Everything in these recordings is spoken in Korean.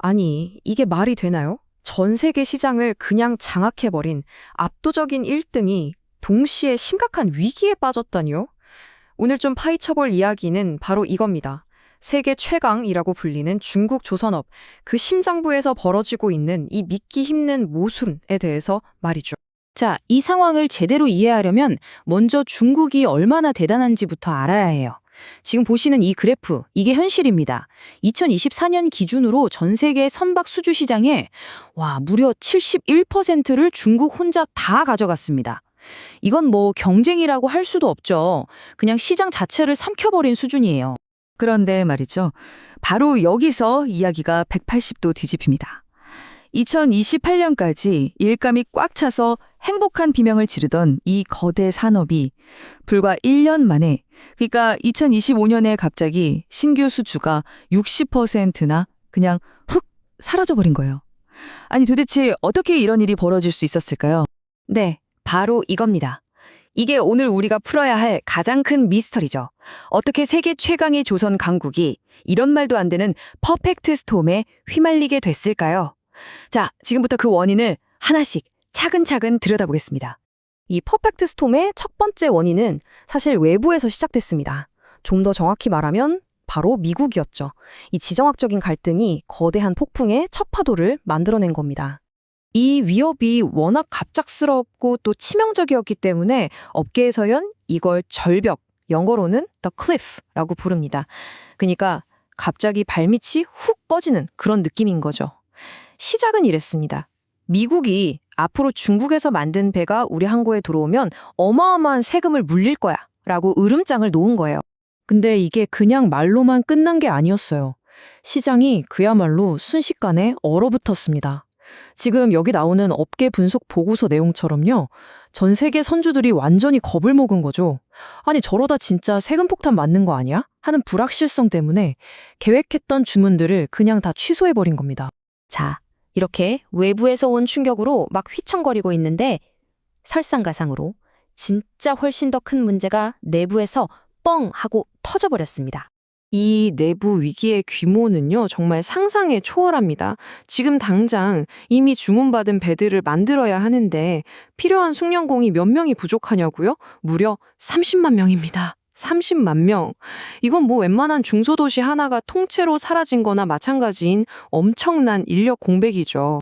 아니, 이게 말이 되나요? 전 세계 시장을 그냥 장악해버린 압도적인 1등이 동시에 심각한 위기에 빠졌다니요? 오늘 좀 파헤쳐볼 이야기는 바로 이겁니다. 세계 최강이라고 불리는 중국 조선업, 그 심장부에서 벌어지고 있는 이 믿기 힘든 모순에 대해서 말이죠. 자, 이 상황을 제대로 이해하려면 먼저 중국이 얼마나 대단한지부터 알아야 해요. 지금 보시는 이 그래프, 이게 현실입니다. 2024년 기준으로 전 세계 선박 수주 시장에 무려 71%를 중국 혼자 다 가져갔습니다. 이건 뭐 경쟁이라고 할 수도 없죠. 그냥 시장 자체를 삼켜버린 수준이에요. 그런데 말이죠. 바로 여기서 이야기가 180도 뒤집힙니다. 2028년까지 일감이 꽉 차서 행복한 비명을 지르던 이 거대 산업이 불과 1년 만에, 그러니까 2025년에 갑자기 신규 수주가 60%나 그냥 훅 사라져버린 거예요. 아니 도대체 어떻게 이런 일이 벌어질 수 있었을까요? 네, 바로 이겁니다. 이게 오늘 우리가 풀어야 할 가장 큰 미스터리죠. 어떻게 세계 최강의 조선 강국이 이런 말도 안 되는 퍼펙트 스톰에 휘말리게 됐을까요? 자, 지금부터 그 원인을 하나씩 차근차근 들여다보겠습니다. 이 퍼펙트 스톰의 첫 번째 원인은 사실 외부에서 시작됐습니다. 좀 더 정확히 말하면 바로 미국이었죠. 이 지정학적인 갈등이 거대한 폭풍의 첫 파도를 만들어낸 겁니다. 이 위협이 워낙 갑작스럽고 또 치명적이었기 때문에 업계에서는 이걸 절벽, 영어로는 the cliff라고 부릅니다. 그러니까 갑자기 발밑이 훅 꺼지는 그런 느낌인 거죠. 시작은 이랬습니다. 미국이 앞으로 중국에서 만든 배가 우리 항구에 들어오면 어마어마한 세금을 물릴 거야 라고 으름장을 놓은 거예요. 근데 이게 그냥 말로만 끝난 게 아니었어요. 시장이 그야말로 순식간에 얼어붙었습니다. 지금 여기 나오는 업계 분석 보고서 내용처럼요. 전 세계 선주들이 완전히 겁을 먹은 거죠. 아니 저러다 진짜 세금 폭탄 맞는 거 아니야? 하는 불확실성 때문에 계획했던 주문들을 그냥 다 취소해버린 겁니다. 자, 이렇게 외부에서 온 충격으로 막 휘청거리고 있는데 설상가상으로 진짜 훨씬 더 큰 문제가 내부에서 뻥 하고 터져버렸습니다. 이 내부 위기의 규모는요, 정말 상상에 초월합니다. 지금 당장 이미 주문받은 배들을 만들어야 하는데 필요한 숙련공이 몇 명이 부족하냐고요? 무려 30만 명입니다. 30만 명. 이건 뭐 웬만한 중소도시 하나가 통째로 사라진 거나 마찬가지인 엄청난 인력 공백이죠.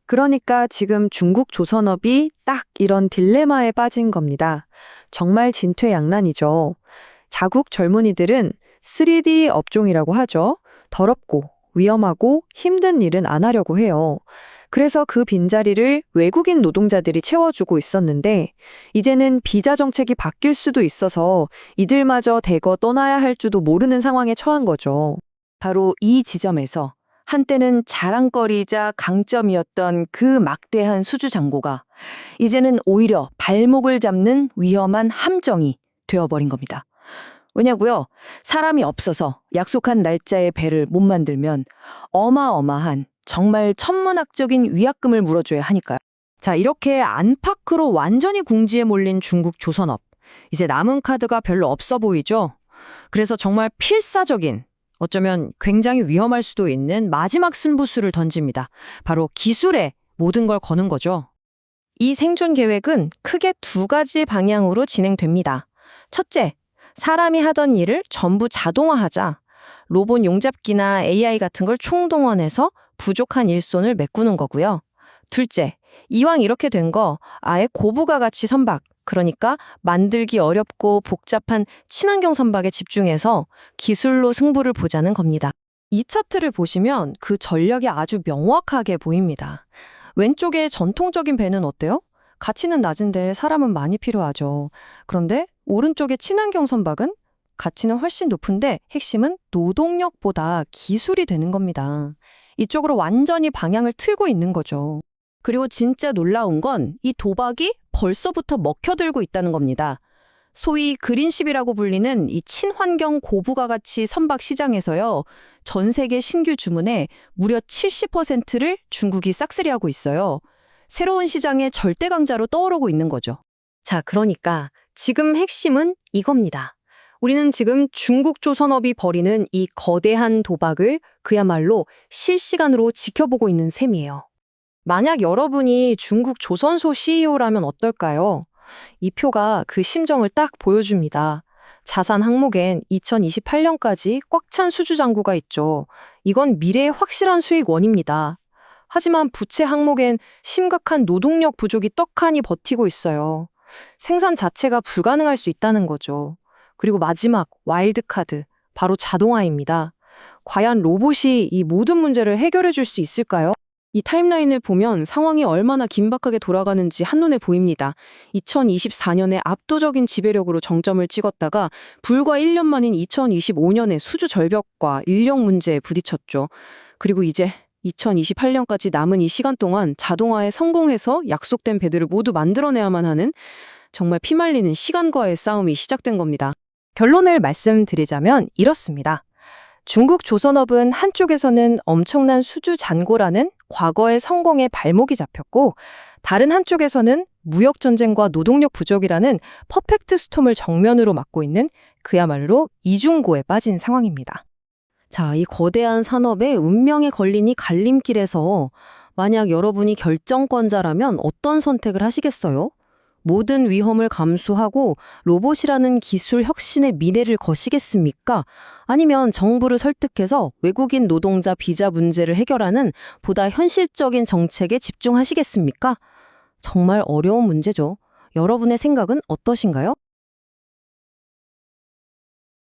그러니까 지금 중국 조선업이 딱 이런 딜레마에 빠진 겁니다. 정말 진퇴양난이죠. 자국 젊은이들은 3D 업종이라고 하죠. 더럽고 위험하고 힘든 일은 안 하려고 해요. 그래서 그 빈자리를 외국인 노동자들이 채워주고 있었는데 이제는 비자 정책이 바뀔 수도 있어서 이들마저 대거 떠나야 할 줄도 모르는 상황에 처한 거죠. 바로 이 지점에서 한때는 자랑거리이자 강점이었던 그 막대한 수주 잔고가 이제는 오히려 발목을 잡는 위험한 함정이 되어버린 겁니다. 왜냐고요? 사람이 없어서 약속한 날짜에 배를 못 만들면 어마어마한 정말 천문학적인 위약금을 물어줘야 하니까요. 자, 이렇게 안팎으로 완전히 궁지에 몰린 중국 조선업. 이제 남은 카드가 별로 없어 보이죠? 그래서 정말 필사적인, 어쩌면 굉장히 위험할 수도 있는 마지막 승부수를 던집니다. 바로 기술에 모든 걸 거는 거죠. 이 생존 계획은 크게 두 가지 방향으로 진행됩니다. 첫째, 사람이 하던 일을 전부 자동화하자. 로봇 용접기나 AI 같은 걸 총동원해서 부족한 일손을 메꾸는 거고요. 둘째, 이왕 이렇게 된 거 아예 고부가 가치 선박, 그러니까 만들기 어렵고 복잡한 친환경 선박에 집중해서 기술로 승부를 보자는 겁니다. 이 차트를 보시면 그 전략이 아주 명확하게 보입니다. 왼쪽의 전통적인 배는 어때요? 가치는 낮은데 사람은 많이 필요하죠. 그런데 오른쪽의 친환경 선박은 가치는 훨씬 높은데 핵심은 노동력보다 기술이 되는 겁니다. 이쪽으로 완전히 방향을 틀고 있는 거죠. 그리고 진짜 놀라운 건 이 도박이 벌써부터 먹혀들고 있다는 겁니다. 소위 그린십이라고 불리는 이 친환경 고부가 가치 선박 시장에서요. 전 세계 신규 주문의 무려 70%를 중국이 싹쓸이하고 있어요. 새로운 시장의 절대 강자로 떠오르고 있는 거죠. 자, 그러니까 지금 핵심은 이겁니다. 우리는 지금 중국 조선업이 벌이는 이 거대한 도박을 그야말로 실시간으로 지켜보고 있는 셈이에요. 만약 여러분이 중국 조선소 CEO라면 어떨까요? 이 표가 그 심정을 딱 보여줍니다. 자산 항목엔 2028년까지 꽉 찬 수주 잔고가 있죠. 이건 미래의 확실한 수익 원입니다. 하지만 부채 항목엔 심각한 노동력 부족이 떡하니 버티고 있어요. 생산 자체가 불가능할 수 있다는 거죠. 그리고 마지막 와일드카드, 바로 자동화입니다. 과연 로봇이 이 모든 문제를 해결해 줄 수 있을까요? 이 타임라인을 보면 상황이 얼마나 긴박하게 돌아가는지 한눈에 보입니다. 2024년에 압도적인 지배력으로 정점을 찍었다가 불과 1년 만인 2025년에 수주 절벽과 인력 문제에 부딪혔죠. 그리고 이제 2028년까지 남은 이 시간 동안 자동화에 성공해서 약속된 배들을 모두 만들어내야만 하는 정말 피말리는 시간과의 싸움이 시작된 겁니다. 결론을 말씀드리자면 이렇습니다. 중국 조선업은 한쪽에서는 엄청난 수주 잔고라는 과거의 성공의 발목이 잡혔고, 다른 한쪽에서는 무역 전쟁과 노동력 부족이라는 퍼펙트 스톰을 정면으로 맞고 있는 그야말로 이중고에 빠진 상황입니다. 자, 이 거대한 산업의 운명에 걸린 이 갈림길에서 만약 여러분이 결정권자라면 어떤 선택을 하시겠어요? 모든 위험을 감수하고 로봇이라는 기술 혁신의 미래를 거시겠습니까? 아니면 정부를 설득해서 외국인 노동자 비자 문제를 해결하는 보다 현실적인 정책에 집중하시겠습니까? 정말 어려운 문제죠. 여러분의 생각은 어떠신가요?